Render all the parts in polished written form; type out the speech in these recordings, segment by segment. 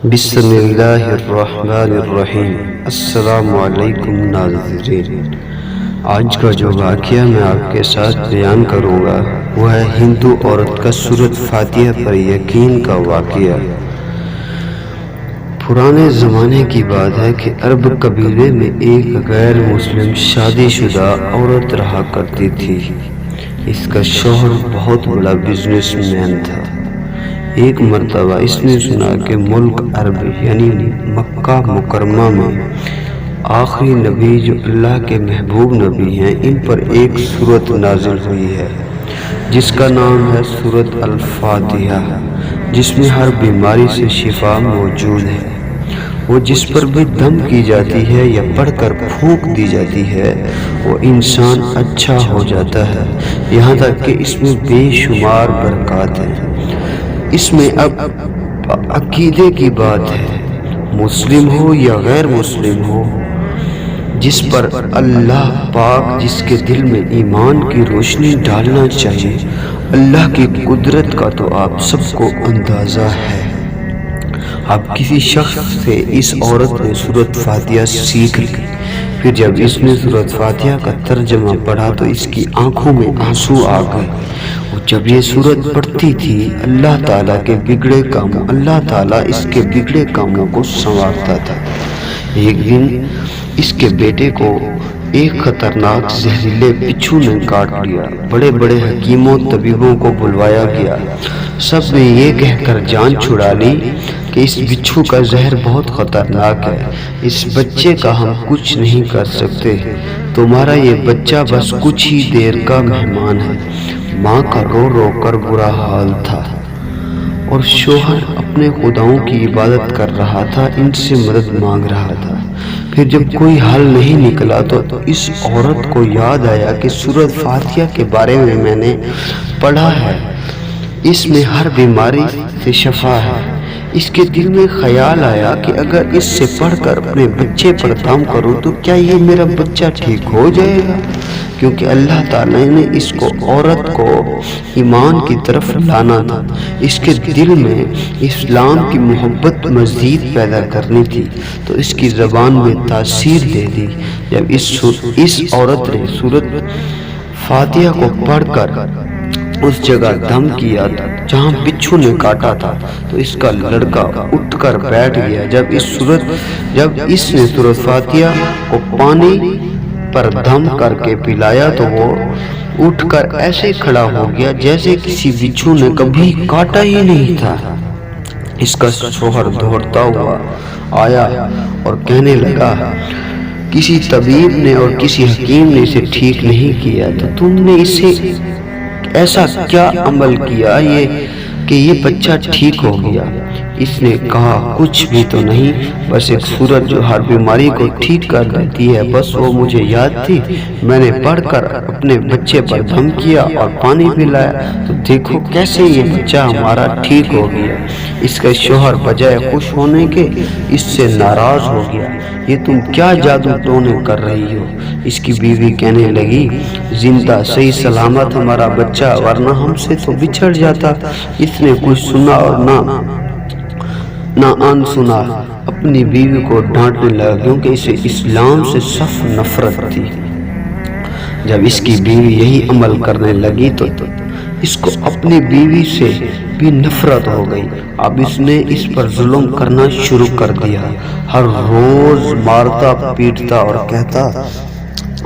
بسم اللہ الرحمن الرحیم۔ السلام علیکم ناظرین، آج کا جو واقعہ میں آپ کے ساتھ بیان کروں گا وہ ہے ہندو عورت کا سورۃ فاتحہ پر یقین کا واقعہ۔ پرانے زمانے کی بات ہے کہ عرب قبیلے میں ایک غیر مسلم شادی شدہ عورت رہا کرتی تھی۔ اس کا شوہر بہت بڑا بزنس مین تھا۔ ایک مرتبہ اس نے سنا کہ ملک عرب یعنی مکہ مکرمہ میں آخری نبی جو اللہ کے محبوب نبی ہیں، ان پر ایک سورت نازل ہوئی ہے جس کا نام ہے سورۃ الفاتحہ، جس میں ہر بیماری سے شفا موجود ہے۔ وہ جس پر بھی دم کی جاتی ہے یا پڑھ کر پھونک دی جاتی ہے وہ انسان اچھا ہو جاتا ہے، یہاں تک کہ اس میں بے شمار برکات ہیں۔ اس میں اب عقیدے کی بات ہے، مسلم ہو یا غیر مسلم ہو، جس پر اللہ پاک جس کے دل میں ایمان کی روشنی ڈالنا چاہیے۔ اللہ کی قدرت کا تو آپ سب کو اندازہ ہے۔ اب کسی شخص سے اس عورت نے سورۃ فاتحہ سیکھ لی، پھر جب اس نے سورۃ فاتحہ کا ترجمہ پڑھا تو اس کی آنکھوں میں آنسو آ گئے۔ جب یہ سورت پڑھتی تھی اللہ تعالیٰ اس کے بگڑے کاموں کو سنوارتا تھا۔ ایک دن اس کے بیٹے کو ایک خطرناک زہریلے بچھو نے کاٹ لیا۔ بڑے بڑے حکیموں طبیبوں کو بلوایا گیا، سب نے یہ کہہ کر جان چھڑا لی کہ اس بچھو کا زہر بہت خطرناک ہے، اس بچے کا ہم کچھ نہیں کر سکتے، تمہارا یہ بچہ بس کچھ ہی دیر کا مہمان ہے۔ ماں کا رو رو کر برا حال تھا اور شوہر اپنے خداؤں کی عبادت کر رہا تھا، ان سے مدد مانگ رہا تھا۔ پھر جب کوئی حل نہیں نکلا تو اس عورت کو یاد آیا کہ سورۃ فاتحہ کے بارے میں نے پڑھا ہے، اس میں ہر بیماری سے شفا ہے۔ اس کے دل میں خیال آیا کہ اگر اس سے پڑھ کر اپنے بچے پر دم کروں تو کیا یہ میرا بچہ ٹھیک ہو جائے گا، کیونکہ اللہ تعالیٰ نے اس کو عورت کو ایمان کی طرف لانا تھا، اس کے دل میں اسلام کی محبت مزید پیدا کرنی تھی، تو اس کی زبان میں تاثیر دے دی۔ جب اس عورت نے سورۃ فاتحہ کو پڑھ کر اس جگہ دم کیا جہاں بچھو نے کاٹا تھا تو اس کا لڑکا اٹھ کر بیٹھ گیا۔ جب اس نے سورۃ فاتحہ کو پانی پر دم کر کے پلایا تو وہ اٹھ کر ایسے کھڑا ہو گیا جیسے کسی بچھو نے کبھی کاٹا ہی نہیں تھا۔ اس کا شوہر دوڑتا ہوا آیا اور کہنے لگا، کسی طبیب نے اور کسی حکیم نے اسے ٹھیک نہیں کیا، تو تم نے اسے ایسا کیا عمل کیا کہ یہ بچہ ٹھیک ہو گیا؟ اس نے کہا، کچھ بھی تو نہیں، بس ایک سورت جو ہر بیماری کو ٹھیک کر دیتی ہے، بس وہ مجھے یاد تھی، میں نے پڑھ کر اپنے بچے پر دم کیا اور پانی پلایا، تو دیکھو کیسے یہ بچہ ہمارا ٹھیک ہو گیا۔ اس کا شوہر بجائے خوش ہونے کے اس سے ناراض ہو گیا، یہ تم کیا جادو ٹونے کر رہی ہو؟ اس کی بیوی کہنے لگی، زندہ صحیح سلامت ہمارا بچہ، ورنہ ہم سے تو بچھڑ جاتا۔ اس نے کچھ سنا اور نہ ان سنا اپنی بیوی کو ڈانٹنے لگا، کیونکہ اسے اسلام سے سخت نفرت تھی۔ جب اس کی بیوی یہی عمل کرنے لگی تو اس کو اپنی بیوی سے بھی نفرت ہو گئی۔ اب اس نے اس پر ظلم کرنا شروع کر دیا، ہر روز مارتا پیٹتا اور کہتا،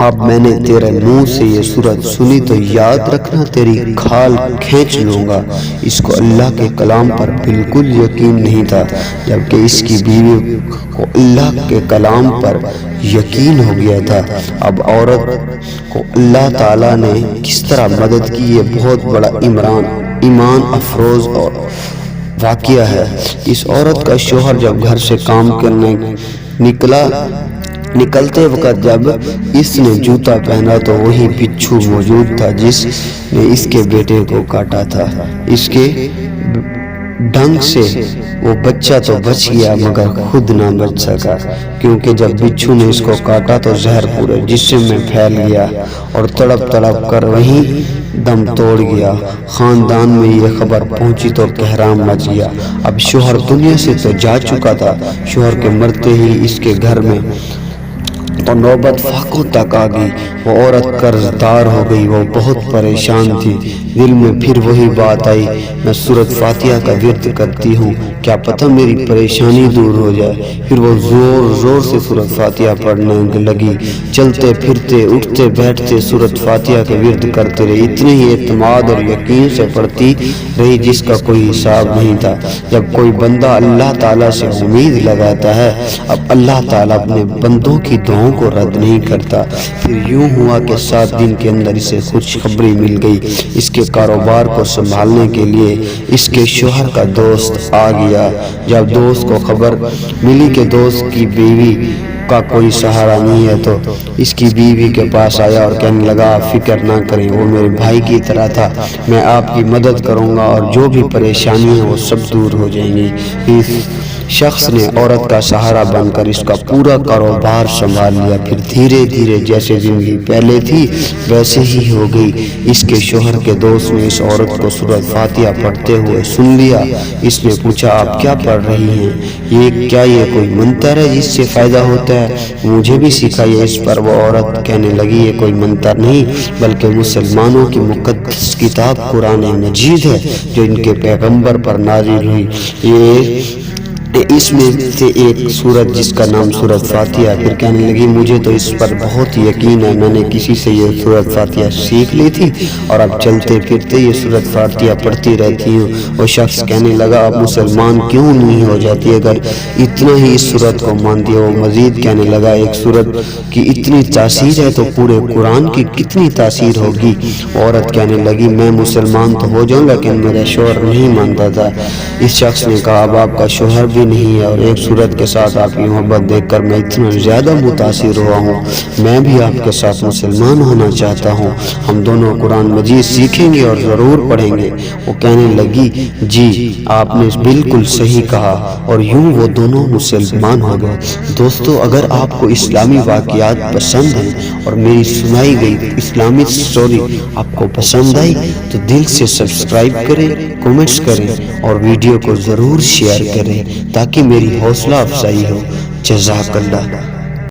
اب میں نے تیرے منہ سے یہ سورت سنی تو یاد رکھنا تیری کھال کھینچ لوں گا۔ اس کو اللہ کے کلام پر بالکل یقین نہیں تھا، جبکہ اس کی بیوی کو اللہ کے کلام پر یقین ہو گیا تھا۔ اب عورت کو اللہ تعالیٰ نے کس طرح مدد کی، یہ بہت بڑا ایمان افروز اور واقعہ ہے۔ اس عورت کا شوہر جب گھر سے کام کرنے نکلتے وقت جب اس نے جوتا پہنا تو وہی بچھو موجود تھا جس نے اس کے بیٹے کو کاٹا تھا۔ اس کے ڈنگ سے وہ بچہ تو بچ گیا مگر خود نہ بچ سکا، کیونکہ جب بچھو نے اس کو کاٹا تو زہر پورے جسم میں پھیل گیا اور تڑپ تڑپ کر وہیں دم توڑ گیا۔ خاندان میں یہ خبر پہنچی تو کہرام مچ گیا۔ اب شوہر دنیا سے تو جا چکا تھا، شوہر کے مرتے ہی اس کے گھر میں تو نوبت فاقوں تک آ گئی۔ وہ عورت قرض دار ہو گئی، وہ بہت پریشان تھی۔ دل میں پھر وہی بات آئی، میں سورۃ فاتحہ کا ورد کرتی ہوں، کیا پتہ میری پریشانی دور ہو جائے۔ پھر وہ زور زور سے سورۃ فاتحہ پڑھنے لگی، چلتے پھرتے اٹھتے بیٹھتے سورۃ فاتحہ کا ورد کرتے رہے، اتنے ہی اعتماد اور یقین سے پڑھتی رہی جس کا کوئی حساب نہیں تھا۔ جب کوئی بندہ اللہ تعالیٰ سے امید لگاتا ہے، اب اللہ تعالیٰ اپنے بندوں کی دعاؤں کو رد نہیں کرتا۔ پھر یوں ہوا کہ 7 دن کے اندر اسے خوشخبری مل گئی۔ اس کے کاروبار کو سنبھالنے کے لیے اس کے شوہر کا دوست آ گیا۔ جب دوست کو خبر ملی کہ دوست کی بیوی کا کوئی سہارا نہیں ہے تو اس کی بیوی کے پاس آیا اور کہنے لگا، آپ فکر نہ کریں، وہ میرے بھائی کی طرح تھا، میں آپ کی مدد کروں گا اور جو بھی پریشانی ہے وہ سب دور ہو جائیں گی۔ اس شخص نے عورت کا سہارا بن کر اس کا پورا کاروبار سنبھال لیا۔ پھر دھیرے دھیرے جیسے زندگی پہلے تھی ویسے ہی ہو گئی۔ اس کے شوہر کے دوست نے اس عورت کو سورۃ فاتحہ پڑھتے ہوئے سن لیا۔ اس نے پوچھا، آپ کیا پڑھ رہی ہیں؟ یہ کوئی منتر ہے جس سے فائدہ ہوتا ہے؟ مجھے بھی سکھائیے۔ اس پر وہ عورت کہنے لگی، یہ کوئی منتر نہیں بلکہ مسلمانوں کی مقدس کتاب قرآن مجید ہے جو ان کے پیغمبر پر نازل ہوئی۔ اس میں سے ایک سورت جس کا نام سورۃ فاتحہ۔ پھر کہنے لگی، مجھے تو اس پر بہت یقین ہے، میں نے کسی سے یہ سورۃ فاتحہ سیکھ لی تھی اور اب چلتے پھرتے یہ سورۃ فاتحہ پڑھتی رہتی ہوں۔ وہ شخص کہنے لگا، آپ مسلمان کیوں نہیں ہو جاتی اگر اتنا ہی اس سورت کو مانتی ہے؟ وہ مزید کہنے لگا، ایک سورت کی اتنی تاثیر ہے تو پورے قرآن کی کتنی تاثیر ہوگی؟ عورت کہنے لگی، میں مسلمان تو ہو جاؤں لیکن میرا شوہر نہیں مانتا تھا۔ اس شخص نے کہا، اب آپ کا شوہر بھی نہیں ہے اور ایک سورت کے ساتھ آپ کی محبت دیکھ کر میں اتنا زیادہ متاثر ہوا ہوں، میں بھی آپ کے ساتھ مسلمان ہونا چاہتا ہوں، ہم دونوں قرآن مجید سیکھیں گے اور ضرور پڑھیں گے۔ وہ کہنے لگی، جی آپ نے بالکل صحیح کہا، اور یوں وہ دونوں مسلمان ہو گئے۔ دوستو، اگر آپ کو اسلامی واقعات پسند ہیں اور میری سنائی گئی اسلامی سٹوری آپ کو پسند آئی تو دل سے سبسکرائب کریں، کومنٹس کریں اور ویڈیو کو ضرور شیئر کریں تاکہ میری حوصلہ افزائی ہو۔ جزاک اللہ۔